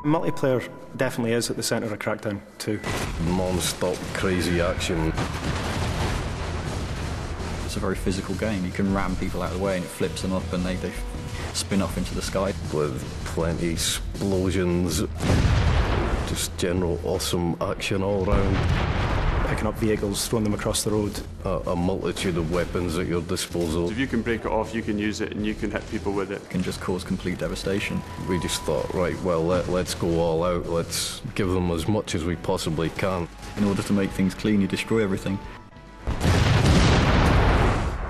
Multiplayer definitely is at the centre of Crackdown2. Non-stop crazy action. It's a very physical game. You can ram people out of the way and it flips them up and they spin off into the sky. With plenty explosions, just general awesome action all round. Picking up vehicles, throwing them across the road. A multitude of weapons at your disposal. If you can break it off, you can use it and you can hit people with it. It can just cause complete devastation. We just thought, right, well, let's go all out. Let's give them as much as we possibly can. In order to make things clean, you destroy everything.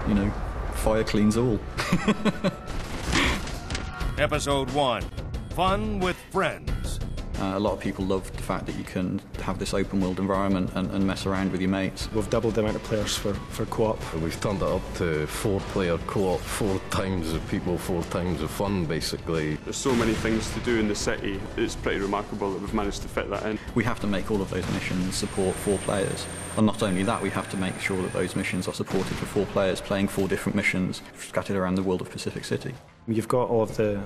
You know, fire cleans all. Episode 1, Fun with Friends. A lot of people love the fact that you can have this open world environment and mess around with your mates. We've doubled the amount of players for co-op. We've turned it up to 4-player co-op, 4 times the people, 4 times the fun, basically. There's so many things to do in the city, it's pretty remarkable that we've managed to fit that in. We have to make all of those missions support 4 players. And not only that, we have to make sure that those missions are supported for 4 players playing 4 different missions scattered around the world of Pacific City. You've got all of the,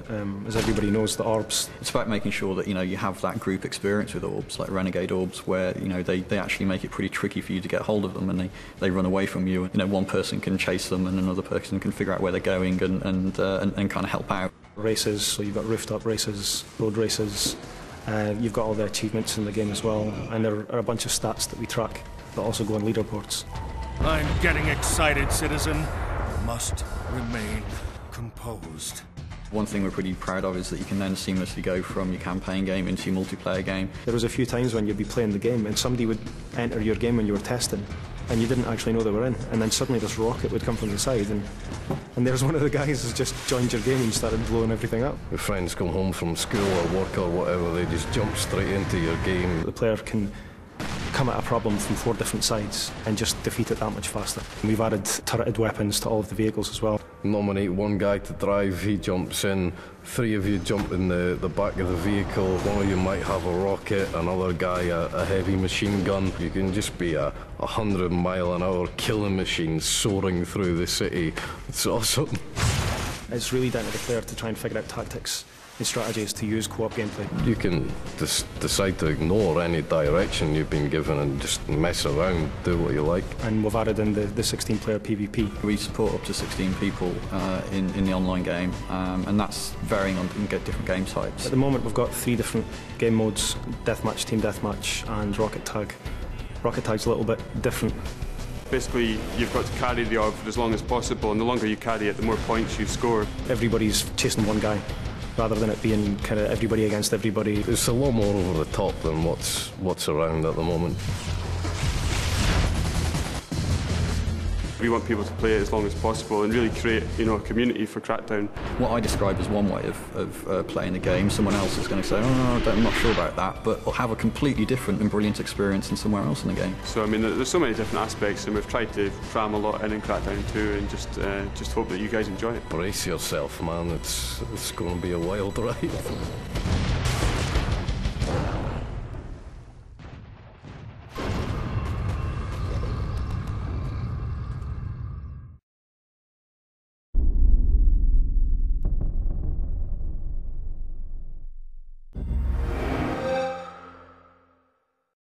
as everybody knows, the orbs. It's about making sure that, you know, you have that group experience with orbs, like Renegade orbs, where, you know, they actually make it pretty tricky for you to get hold of them and they run away from you. You know, one person can chase them and another person can figure out where they're going and kind of help out. Races, so you've got rooftop races, road races. You've got all the achievements in the game as well, and there are a bunch of stats that we track that also go on leaderboards. I'm getting excited, citizen. Must remain composed. One thing we're pretty proud of is that you can then seamlessly go from your campaign game into your multiplayer game. There was a few times when you'd be playing the game and somebody would enter your game when you were testing and you didn't actually know they were in, and then suddenly this rocket would come from the side and there's one of the guys who's just joined your game and started blowing everything up. If friends come home from school or work or whatever, they just jump straight into your game. The player can come at a problem from 4 different sides and just defeat it that much faster. We've added turreted weapons to all of the vehicles as well. Nominate one guy to drive, he jumps in, 3 of you jump in the back of the vehicle, one of you might have a rocket, another guy a heavy machine gun. You can just be a 100-mile-an-hour killing machine soaring through the city. It's awesome. It's really down to the player to try and figure out tactics and strategies to use co-op gameplay. You can decide to ignore any direction you've been given and just mess around, do what you like. And we've added in the 16-player PvP. We support up to 16 people in the online game, and that's varying on different game types. At the moment we've got 3 different game modes: Deathmatch, Team Deathmatch and Rocket Tag. Rocket Tag's a little bit different. Basically, you've got to carry the orb for as long as possible, and the longer you carry it, the more points you score. Everybody's chasing one guy, rather than it being kind of everybody against everybody. It's a lot more over the top than what's around at the moment. We want people to play it as long as possible and really create, you know, a community for Crackdown. What I describe as one way of playing the game, someone else is going to say, oh, I'm not sure about that, but will have a completely different and brilliant experience than somewhere else in the game. So, I mean, there's so many different aspects, and we've tried to cram a lot in Crackdown 2 and just hope that you guys enjoy it. Brace yourself, man. It's going to be a wild ride.